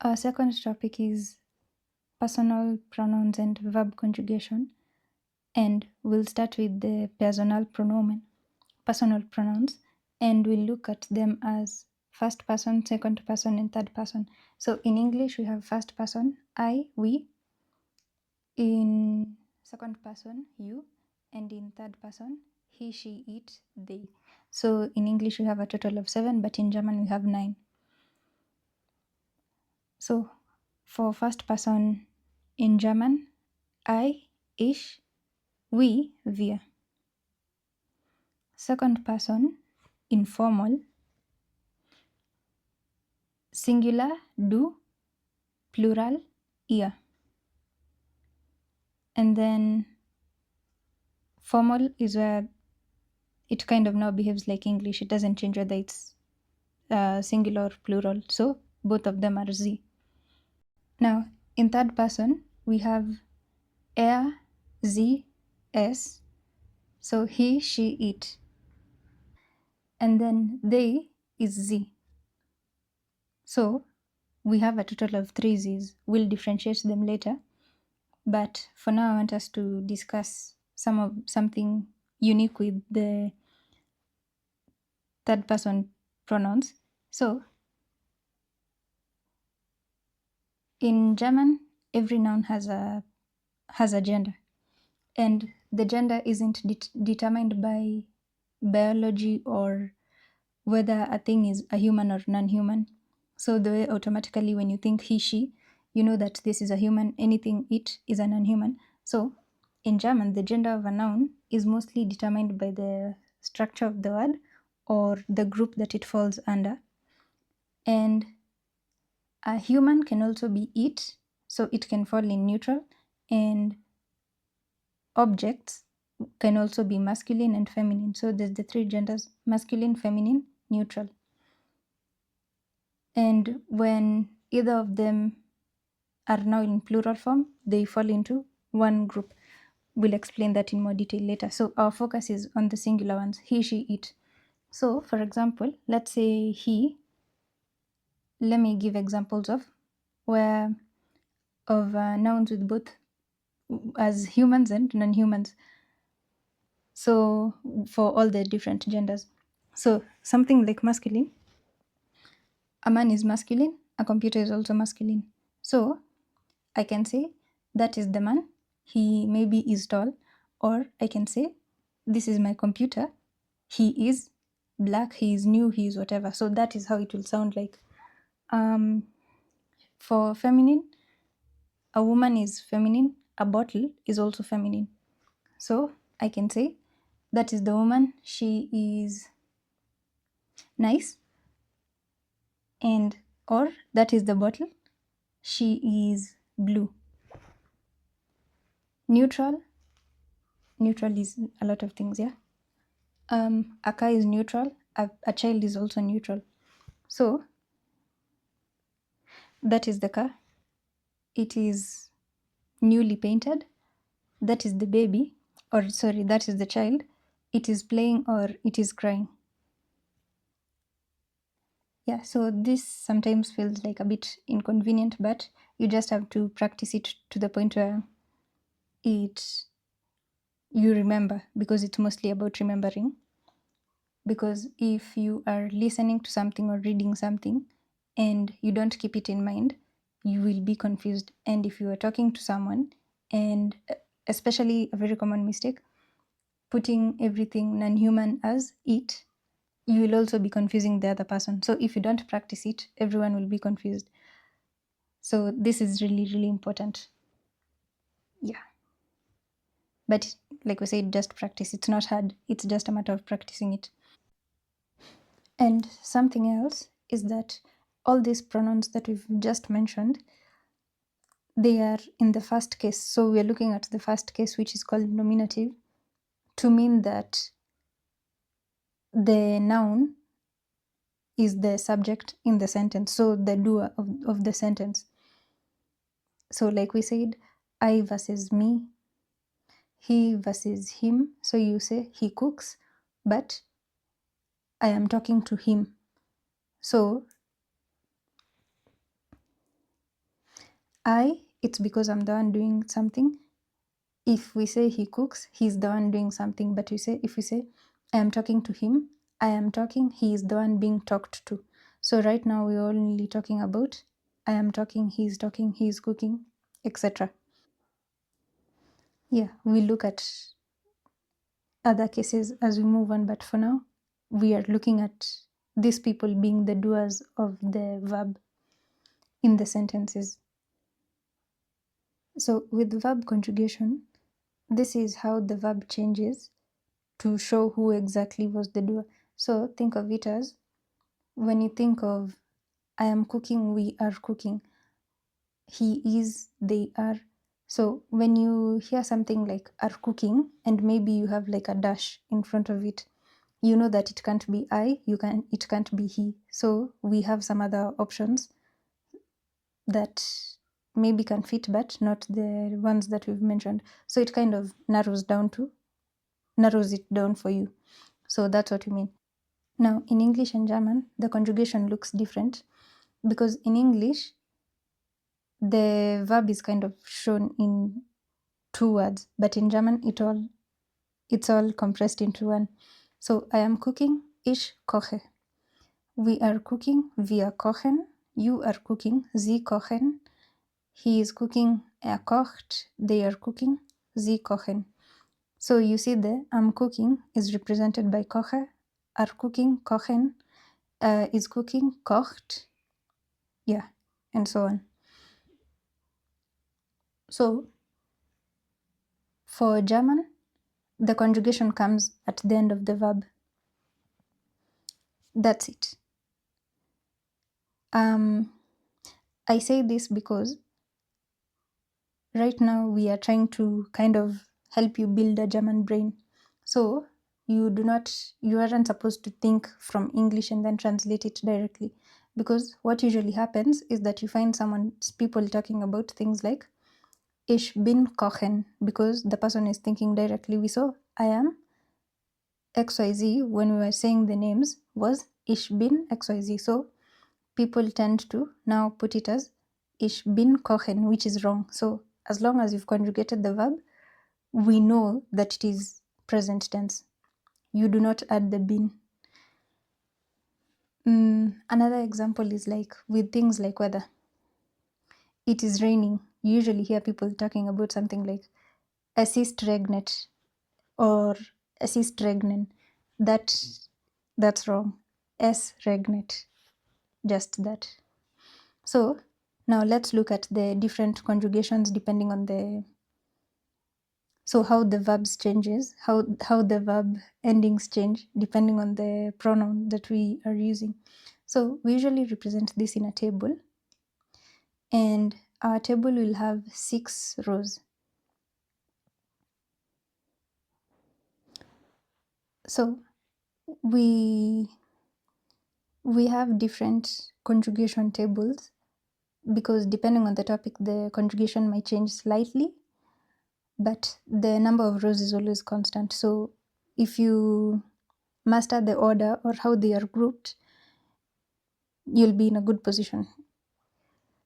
Our second topic is personal pronouns and verb conjugation, and we'll start with the personal pronouns, and we'll look at them as first person, second person, and third person. So in English, we have first person, I, we. In second person, you. And in third person, he, she, it, they. So in English, we have a total of 7, but in German, we have 9. So for first person in German, I, ich, we, wir. Second person, informal, singular, du, plural, ihr. And then formal is where it kind of now behaves like English. It doesn't change whether it's singular or plural. So both of them are sie. Now, in third person, we have er, sie, es. So he, she, it. And then they is sie. So we have a total of 3 z's. We'll differentiate them later. But for now, I want us to discuss something unique with the third person pronouns. So in German, every noun has a gender, and the gender isn't determined by biology or whether a thing is a human or non-human. So the way automatically when you think he, she, you know that this is a human, anything it is a non-human. So in German, the gender of a noun is mostly determined by the structure of the word or the group that it falls under. And a human can also be it, so it can fall in neutral, and objects can also be masculine and feminine. So there's the 3 genders: masculine, feminine, neutral. And when either of them are now in plural form, they fall into one group. We'll explain that in more detail later. So our focus is on the singular ones: he, she, it. So for example, let's say he. Let me give examples of nouns with both as humans and non-humans. So for all the different genders. So something like masculine, a man is masculine, a computer is also masculine. So I can say that is the man, he maybe is tall, or I can say this is my computer, he is black, he is new, he is whatever. So that is how it will sound like. For feminine, a woman is feminine, a bottle is also feminine. So I can say that is the woman, she is nice, and or that is the bottle, she is blue. Neutral is a lot of things, yeah. A car is neutral, a child is also neutral. So that is the car, it is newly painted, that is the baby, or sorry, that is the child, it is playing or it is crying. Yeah, so this sometimes feels like a bit inconvenient, but you just have to practice it to the point where you remember, because it's mostly about remembering. Because if you are listening to something or reading something and you don't keep it in mind, you will be confused. And if you are talking to someone, and especially a very common mistake, putting everything non-human as it, you will also be confusing the other person. So if you don't practice it, everyone will be confused. So this is really, really important. Yeah. But like we said, just practice. It's not hard. It's just a matter of practicing it. And something else is that all these pronouns that we've just mentioned, they are in the first case. So we're looking at the first case, which is called nominative, to mean that the noun is the subject in the sentence, so the doer of the sentence. So like we said, I versus me, he versus him. So you say he cooks, but I am talking to him. So I, it's because I'm the one doing something. If we say he cooks, he's the one doing something. But if we say I am talking to him, I am talking, he is the one being talked to. So right now we're only talking about I am talking, he is cooking, etc. Yeah, we look at other cases as we move on, but for now we are looking at these people being the doers of the verb in the sentences. So with verb conjugation, this is how the verb changes to show who exactly was the doer. So think of it as when you think of I am cooking, we are cooking, he is, they are. So when you hear something like are cooking and maybe you have like a dash in front of it, you know that it can't be it can't be he. So we have some other options that maybe can fit but not the ones that we've mentioned. So it kind of narrows it down for you. So that's what we mean. Now in English and German, the conjugation looks different because in English, the verb is kind of shown in two words, but in German it's all compressed into one. So I am cooking, ich koche. We are cooking, wir kochen. You are cooking, sie kochen. He is cooking, er kocht. They are cooking, sie kochen. So you see the I'm cooking is represented by koche, are cooking, kochen, is cooking, kocht, yeah, and so on. So for German, the conjugation comes at the end of the verb. That's it. I say this because right now we are trying to kind of help you build a German brain. So you aren't supposed to think from English and then translate it directly, because what usually happens is that you find people talking about things like ich bin kochen, because the person is thinking directly. We saw I am XYZ when we were saying the names was ich bin XYZ. So people tend to now put it as ich bin kochen, which is wrong. So as long as you've conjugated the verb, we know that it is present tense. You do not add the bin. Another example is like with things like weather. It is raining. You usually hear people talking about something like es ist regnet or es ist regnen. That's wrong. Es regnet. Just that. So now let's look at the different conjugations depending on how the verbs changes, how the verb endings change depending on the pronoun that we are using. So we usually represent this in a table, and our table will have 6 rows. So we have different conjugation tables because depending on the topic, the conjugation might change slightly, but the number of rows is always constant. So if you master the order or how they are grouped, you'll be in a good position.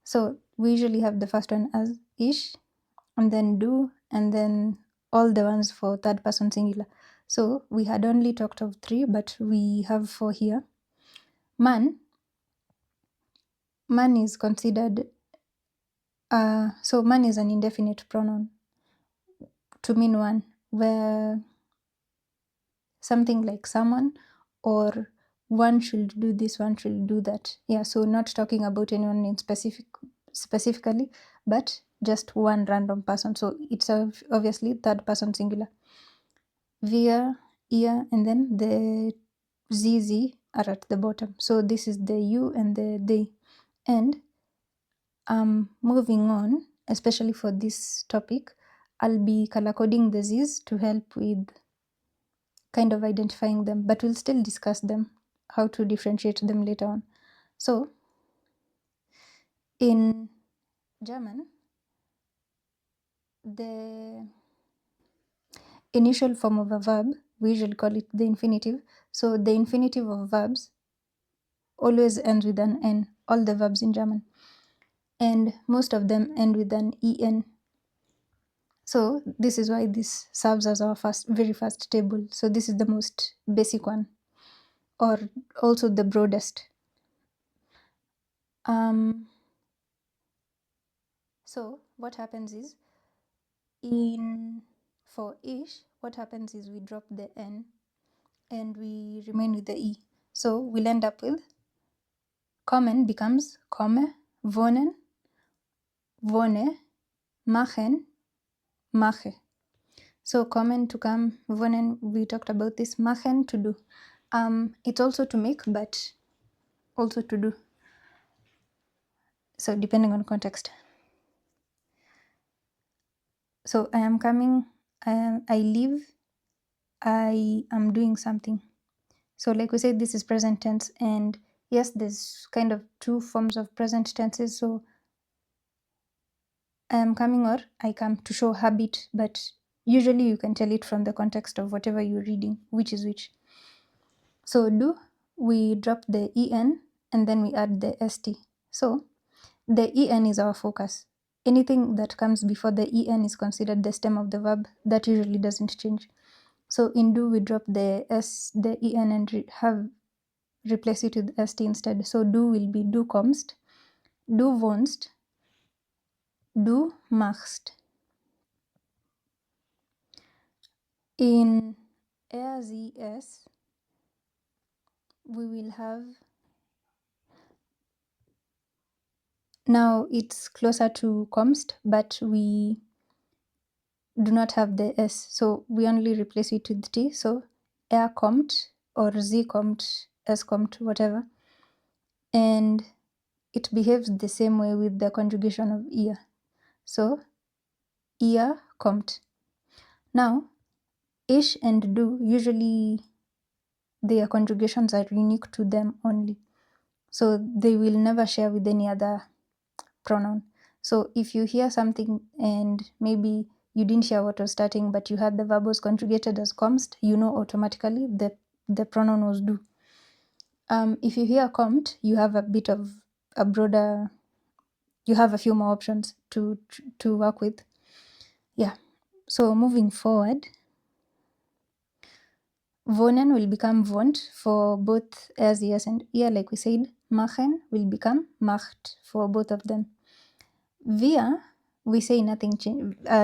So we usually have the first one as ich, and then du, and then all the ones for third person singular. So we had only talked of 3, but we have 4 here. Man is considered, so man is an indefinite pronoun to mean one, where something like someone or one should do this, one should do that. Yeah, so not talking about anyone in specifically, but just one random person. So it's obviously third person singular. Wir, ihr, and then the zz are at the bottom. So this is the you and the they. And moving on, especially for this topic, I'll be color coding the z's to help with kind of identifying them, but we'll still discuss them, how to differentiate them later on. So in German, the initial form of a verb, we usually call it the infinitive. So the infinitive of verbs always ends with an N, all the verbs in German. and most of them end with an en. So this is why this serves as our very first table. So this is the most basic one, or also the broadest. So what happens is, for ish, what happens is we drop the n and we remain with the e. So we'll end up with kommen becomes komme, wohnen, wohne, machen, mache. So kommen to come, wohnen, we talked about this, machen to do. It's also to make, but also to do. So depending on context. So I am coming, I leave, I am doing something. So like we said, this is present tense, and yes, there's kind of two forms of present tenses. So I am coming or I come to show habit, but usually you can tell it from the context of whatever you're reading, which is which. So do, we drop the en and then we add the st. So the en is our focus. Anything that comes before the en is considered the stem of the verb. That usually doesn't change. So in do, we drop the en and replace it with st instead. So do will be du kommst, du wohnst, du machst. In RZS, we will have, now it's closer to kommst, but we do not have the s, so we only replace it with t. So kommt or sie kommt, es kommt, whatever. And it behaves the same way with the conjugation of ihr. So ihr kommt. Now ish and do, usually their conjugations are unique to them only. So they will never share with any other pronoun. So if you hear something and maybe you didn't hear what was starting, but you had the verb was conjugated as kommst, you know automatically that the pronoun was do. If you hear kommt, you have a bit of a broader, you have a few more options to work with. Yeah. So moving forward, wohnen will become wohnt for both as, yes, and ihr, like we said. Machen will become macht for both of them. Wir, we say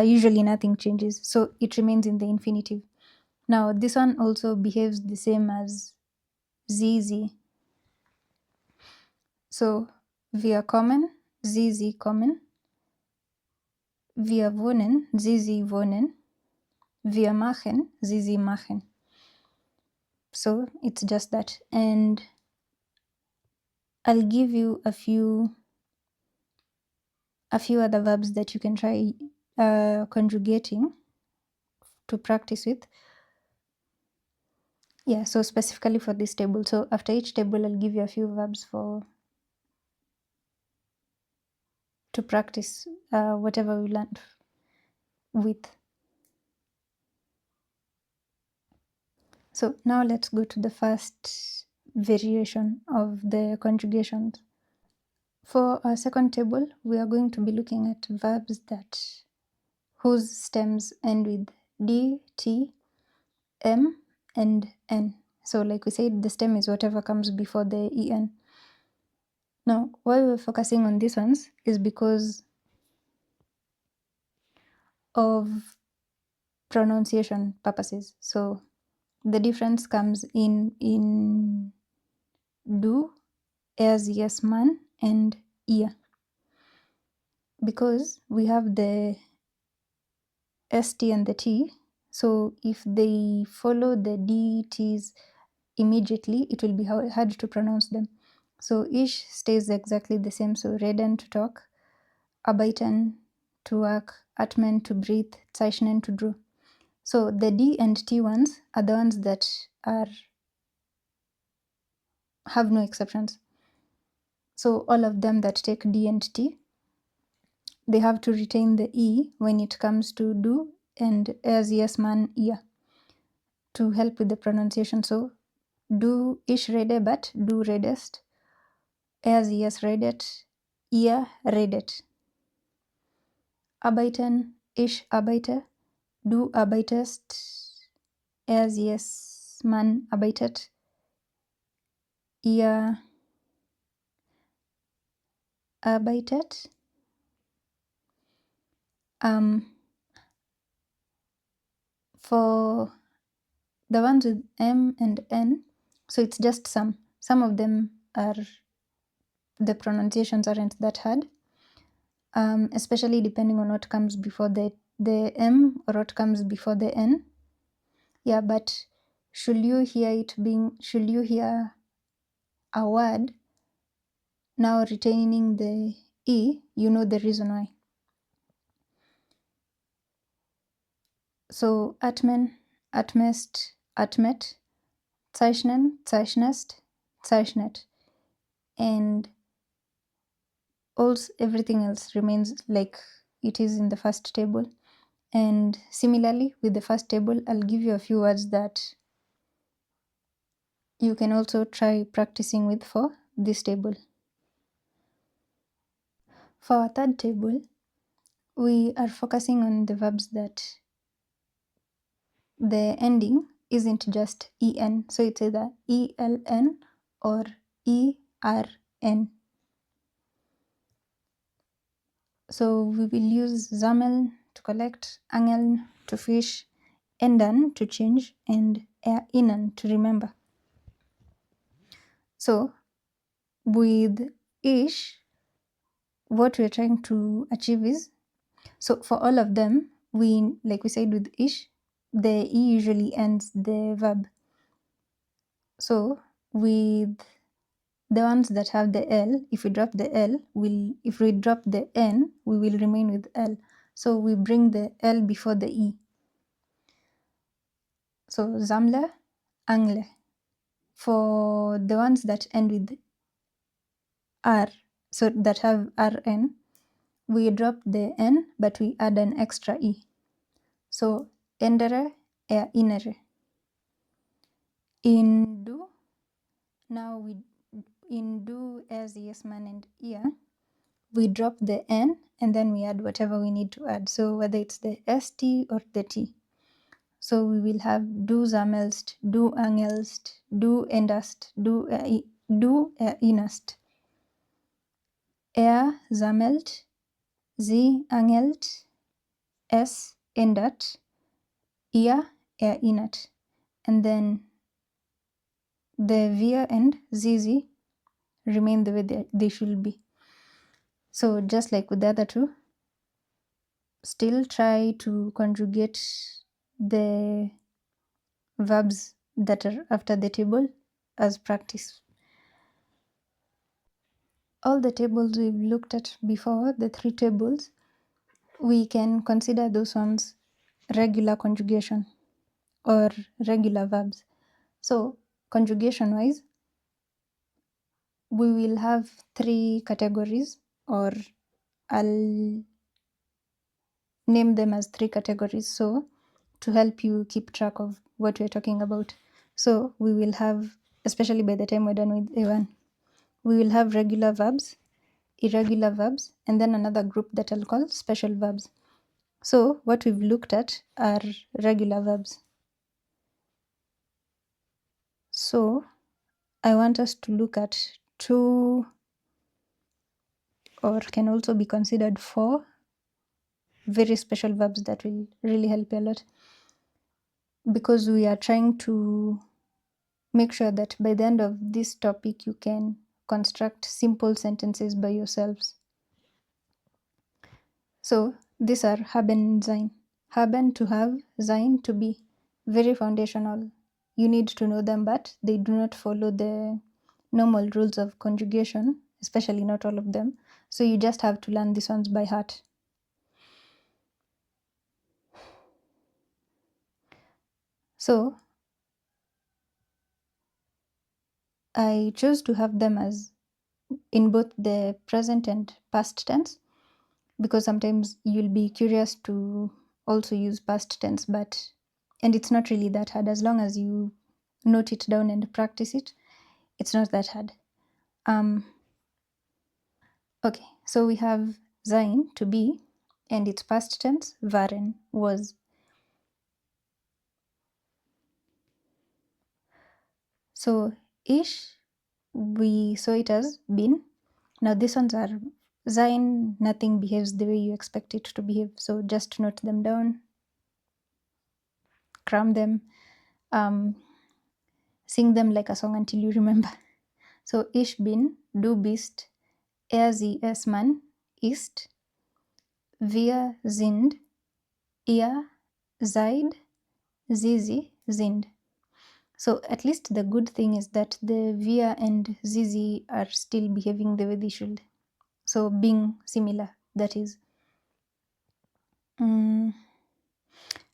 usually nothing changes, so it remains in the infinitive. Now this one also behaves the same as sie. So wir kommen, sie kommen. Wir wohnen, sie wohnen. Wir machen, sie machen. So it's just that. And I'll give you a few other verbs that you can try conjugating to practice with. Yeah, so specifically for this table. So after each table, I'll give you a few verbs to practice whatever we learned with. So now let's go to the first variation of the conjugations. For our second table, we are going to be looking at verbs whose stems end with d, t, m, and n. So like we said, the stem is whatever comes before the en. Now, why we're focusing on these ones is because of pronunciation purposes. So the difference comes in du, as, yes, man, and ihr. Because we have the st and the t, so if they follow the d, t's immediately, it will be hard to pronounce them. So ish stays exactly the same. So reden, to talk, arbeiten, to work, atmen, to breathe, zeichnen, to draw. So the d and t ones are the ones that have no exceptions. So all of them that take d and t, they have to retain the e when it comes to do and as, yes, man, ihr to help with the pronunciation. So du, ich rede, but du redest, as, yes, redet, ihr redet. Arbeiten, ich arbeite, du arbeitest, er, sie, es, man arbeitet, ihr arbeitet. For the ones with M and N, so it's just some. Some of them are, the pronunciations aren't that hard, especially depending on what comes before the M or what comes before the N. Yeah, but should you hear a word now retaining the E, you know the reason why. So atmen, atmest, atmet, zeichnen, zeichnest, zeichnet, and also everything else remains like it is in the first table. And similarly with the first table, I'll give you a few words that you can also try practicing with for this table. For our third table, we are focusing on the verbs that the ending isn't just en, so it's either eln or ern. So we will use sammeln to collect, angeln to fish, ändern to change, and erinnern to remember. So with ish, what we're trying to achieve is, so for all of them, like we said with ish, the e usually ends the verb. So with the ones that have the L, if we drop the L, if we drop the N, we will remain with L. So we bring the L before the E. So Sammler, Angle. For the ones that end with R, so that have RN, we drop the N, but we add an extra E. So Ändere, erinnere. In do, now in do, as, yes, man, and ear, we drop the N and then we add whatever we need to add. So whether it's the ST or the T. So we will have du sammelst, du angelst, du änderst, du erinnerst. Er sammelt, sie angelt, es ändert, ihr erinnert. And then the wir and sie remain the way they should be. So just like with the other two, still try to conjugate the verbs that are after the table as practice. All the tables we've looked at before, the three tables, we can consider those ones regular conjugation or regular verbs. So conjugation wise, we will have three categories, or I'll name them as three categories, so to help you keep track of what we're talking about. So we will have, especially by the time we're done with A1, we will have regular verbs, irregular verbs, and then another group that I'll call special verbs. So what we've looked at are regular verbs. So I want us to look at two, or can also be considered four, very special verbs that will really help you a lot, because we are trying to make sure that by the end of this topic you can construct simple sentences by yourselves. So these are Haben and Sein. Haben, to have, Sein, to be. Very foundational. You need to know them, but they do not follow the normal rules of conjugation, especially not all of them. So you just have to learn these ones by heart. So I chose to have them as in both the present and past tense, because sometimes you'll be curious to also use past tense, and it's not really that hard. As long as you note it down and practice it, it's not that hard. Okay, so we have sein, to be, and its past tense, waren, was. So ish, we saw it as been. Now these ones are sein, nothing behaves the way you expect it to behave. So just note them down, cram them, sing them like a song until you remember. So ich bin, du bist, sie, es, man, ist, wir sind, ihr seid, sie sind. So at least the good thing is that the wir and sie are still behaving the way they should. So being similar, that is.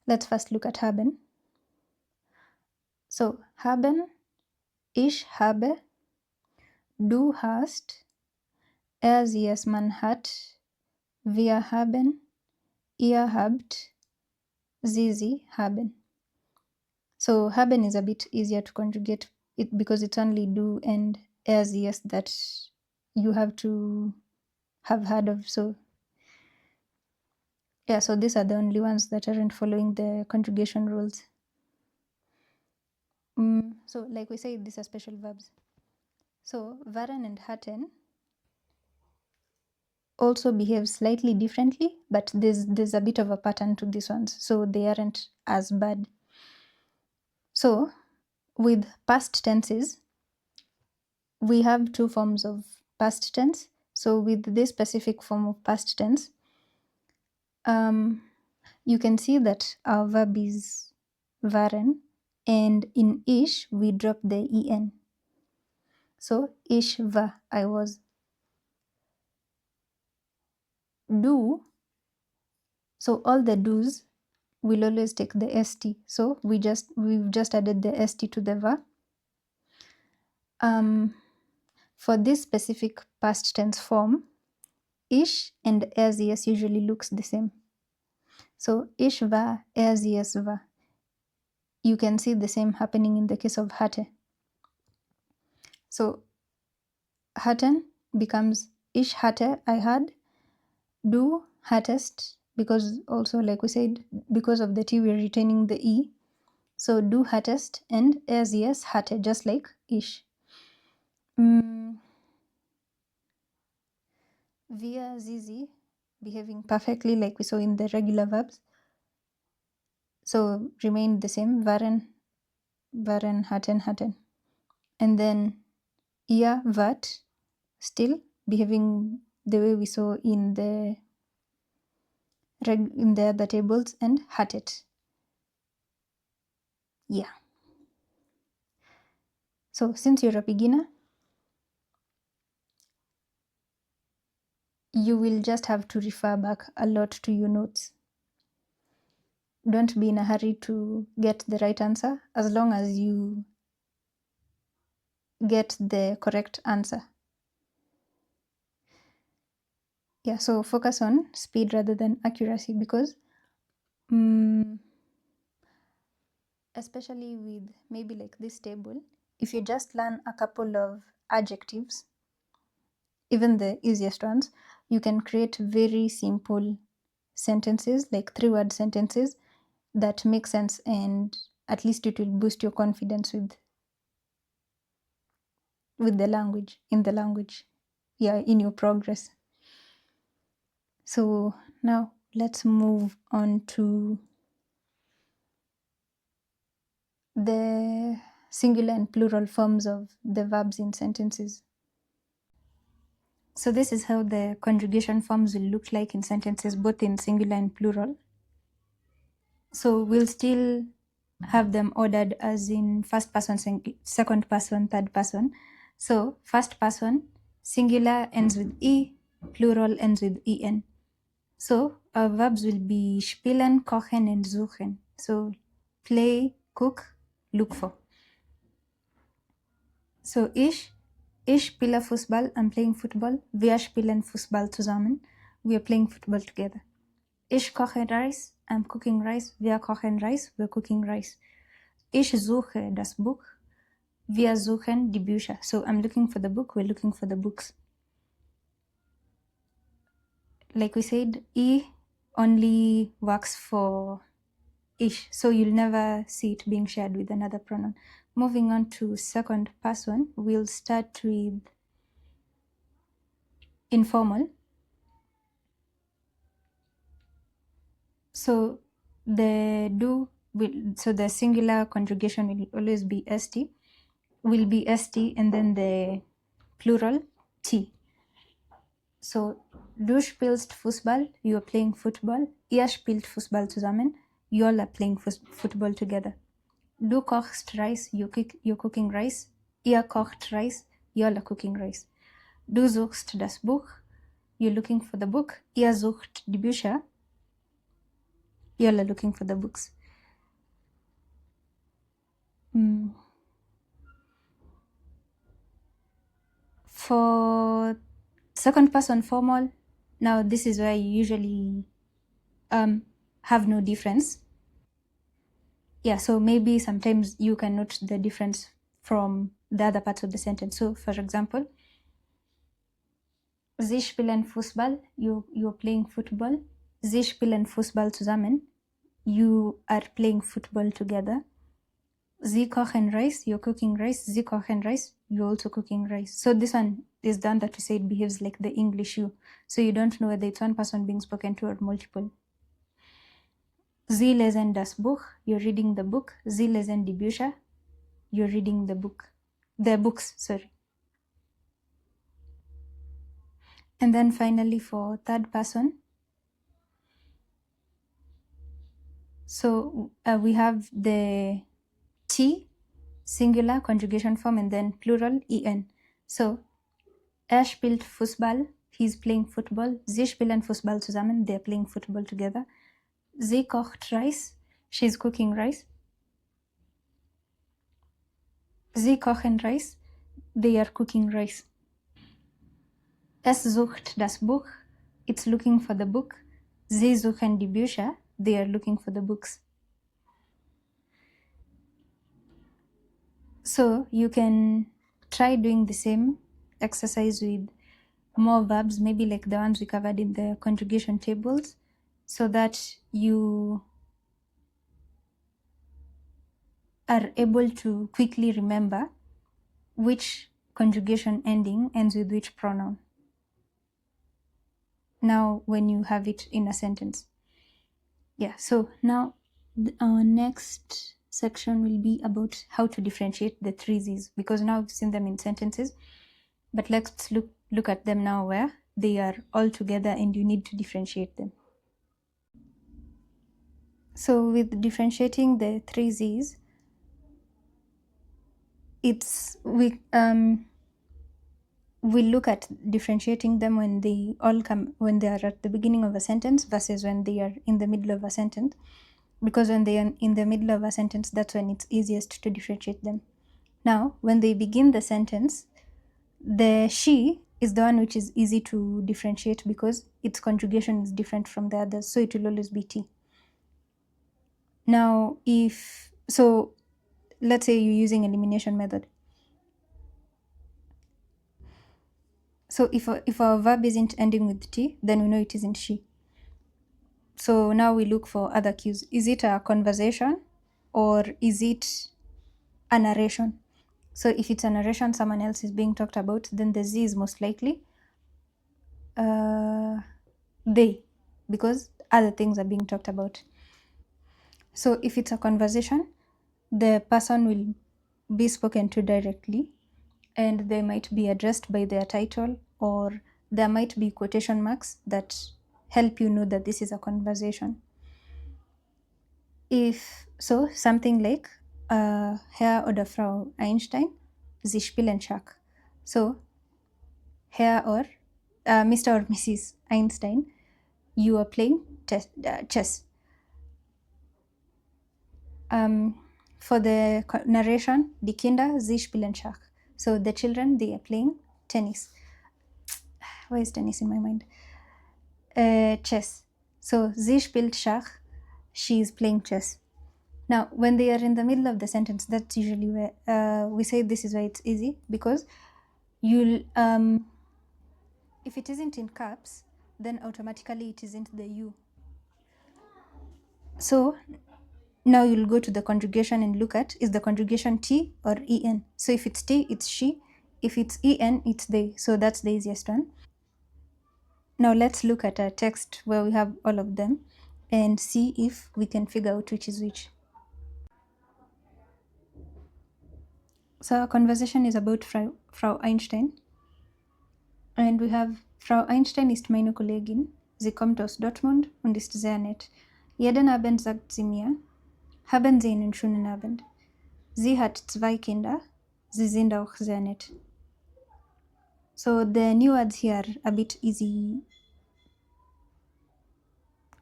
Let's first look at haben. So haben, ich habe, du hast, sie, es, man hat, wir haben, ihr habt, sie haben. So haben is a bit easier to conjugate it because it's only do and yes that you have to have heard of. So yeah, so these are the only ones that aren't following the conjugation rules. So like we say, these are special verbs. So waren and hatten also behave slightly differently, but there's a bit of a pattern to these ones, so they aren't as bad. So with past tenses, we have two forms of past tense. So with this specific form of past tense, you can see that our verb is waren, and in ish we drop the en. So ich war, I was. Do, so all the do's will always take the st. So we've just added the st to the verb. For this specific past tense form, ish and yes usually looks the same. So ich war, yes war. You can see the same happening in the case of hatte. So hatten becomes ich hatte, I had. Du hattest, because also like we said, because of the T we're retaining the E. So du hattest and yes hatte, just like ich. Wir, sie, behaving perfectly like we saw in the regular verbs. So remained the same, waren, hatten. And then ihr wart, still behaving the way we saw in the other tables, and hattet. Yeah. So since you're a beginner, you will just have to refer back a lot to your notes. Don't be in a hurry to get the right answer, as long as you get the correct answer. Yeah, so focus on speed rather than accuracy, because especially with maybe like this table, if you just learn a couple of adjectives, even the easiest ones, you can create very simple sentences, like 3-word sentences that make sense, and at least it will boost your confidence with the language, in the language, yeah, in your progress. So now let's move on to the singular and plural forms of the verbs in sentences. So this is how the conjugation forms will look like in sentences, both in singular and plural. So we'll still have them ordered as in first person, second person, third person. So first person, singular ends with e, plural ends with en. So our verbs will be spielen, kochen, and suchen. So play, cook, look for. So ich spiele Fußball, I'm playing football. Wir spielen Fußball zusammen. We are playing football together. Ich koche Reis, I'm cooking rice. Wir kochen Reis, we're cooking rice. Ich suche das Buch. Wir suchen die Bücher. So I'm looking for the book, we're looking for the books. like we said, E only works for ish, so you'll never see it being shared with another pronoun. Moving on to second person, we'll start with informal. So the the singular conjugation will always be st, and then the plural t. So du spielst Fußball, you're playing football. Ihr spielt Fußball zusammen, you all are playing football together. Du kochst Reis, you're cooking rice. Ihr kocht Reis, you all are cooking rice. Du suchst das Buch, you're looking for the book. Ihr sucht die Bücher, you all are looking for the books. For second person formal, now this is where you usually have no difference. Yeah, so maybe sometimes you can note the difference from the other parts of the sentence. So for example, Sie spielen Fußball, you're playing football. Sie spielen Fußball zusammen, you are playing football together. Sie kochen Reis, you're cooking rice. Sie kochen Reis, you're also cooking rice. So this one is done that we say it behaves like the English you. So you don't know whether it's one person being spoken to or multiple. Sie lesen das Buch, you're reading the book. Sie lesen die Bücher, you're reading the book. The books, sorry. And then finally for third person, so we have the T, singular conjugation form, and then plural en. So spielt Fußball, he's playing football. Sie spielen Fußball zusammen, they're playing football together. Sie kocht Reis, she's cooking rice. Sie kochen Reis, they are cooking rice. Es sucht das Buch, it's looking for the book. Sie suchen die Bücher, they are looking for the books. So you can try doing the same exercise with more verbs, maybe like the ones we covered in the conjugation tables, so that you are able to quickly remember which conjugation ending ends with which pronoun. Now when you have it in a sentence. Yeah, so now our next section will be about how to differentiate the three Z's, because now we've seen them in sentences, but let's look at them now where they are all together and you need to differentiate them. So with differentiating the three Z's, we look at differentiating them when they are at the beginning of a sentence versus when they are in the middle of a sentence, because when they are in the middle of a sentence, that's when it's easiest to differentiate them. Now when they begin the sentence, the she is the one which is easy to differentiate because its conjugation is different from the others, so it will always be T. Now let's say you're using elimination method. So if our verb isn't ending with T, then we know it isn't she. So now we look for other cues. Is it a conversation or is it a narration? So if it's a narration, someone else is being talked about, then the Z is most likely they, because other things are being talked about. So if it's a conversation, the person will be spoken to directly and they might be addressed by their title, or there might be quotation marks that help you know that this is a conversation. If so, something like Herr oder Frau Einstein, Sie spielen Schach. So Herr or Mr. or Mrs. Einstein, you are playing chess. For the narration, die Kinder, sie spielen Schach. So the children, they are playing tennis. Why is tennis in my mind? Chess. So sie spielt Schach, she is playing chess. Now when they are in the middle of the sentence, that's usually where we say this is why it's easy, because you'll if it isn't in caps, then automatically it isn't the you. So now you'll go to the conjugation and look at, is the conjugation T or EN? So if it's T, it's she. If it's EN, it's they. So that's the easiest one. Now let's look at a text where we have all of them and see if we can figure out which is which. So our conversation is about Frau Einstein. And we have, Frau Einstein ist meine Kollegin. Sie kommt aus Dortmund und ist sehr nett. Jeden Abend sagt sie mir, haben Sie einen schönen Abend. Sie hat 2 Kinder. Sie sind auch sehr nett. So the new words here are a bit easy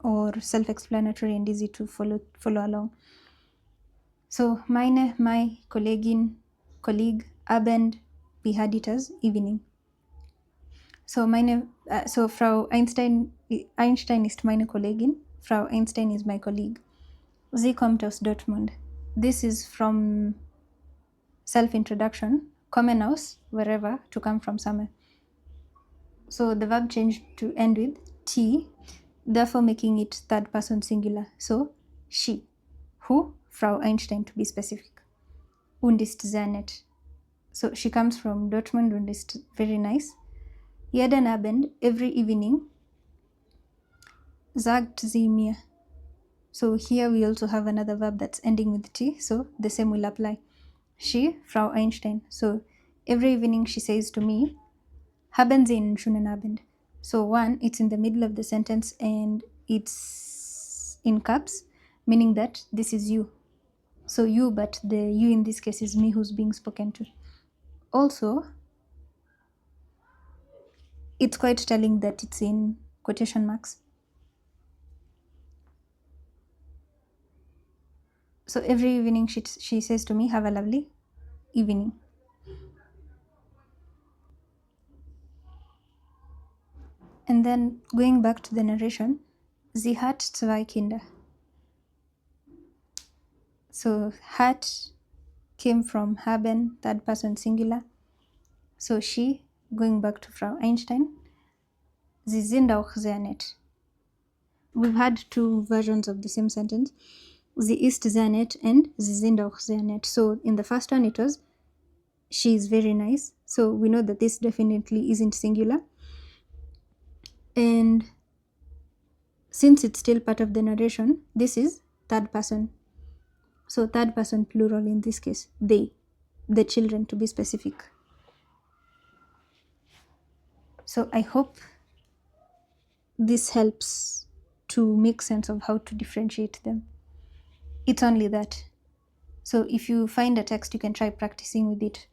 or self-explanatory and easy to follow along. So my Kollegin, colleague, Abend, we had it as evening. So so Frau Einstein ist meine Kollegin. Frau Einstein is my colleague. Sie kommt aus Dortmund. This is from self-introduction. Kommen aus, wherever, to come from somewhere. So the verb changed to end with T, therefore making it third person singular. So she. Who? Frau Einstein, to be specific. Und ist sehr nett. So she comes from Dortmund und ist very nice. Jeden Abend, every evening. Sagt sie mir. So here we also have another verb that's ending with T, so the same will apply. She, Frau Einstein. So every evening she says to me, haben Sie einen schönen Abend. So one, it's in the middle of the sentence and it's in caps, meaning that this is you. So you, but the you in this case is me who's being spoken to. Also, it's quite telling that it's in quotation marks. So every evening she says to me, have a lovely evening. And then going back to the narration, sie hat 2 Kinder. So hat came from haben, third person singular. So she, going back to Frau Einstein, sie sind auch sehr nett. We've had 2 versions of the same sentence. Sie ist sehr nett and sie sind auch sehr nett. So in the first one it was, she is very nice. So we know that this definitely isn't singular. And since it's still part of the narration, this is third person. So third person plural in this case, they, the children to be specific. So I hope this helps to make sense of how to differentiate them. It's only that. So if you find a text, you can try practicing with it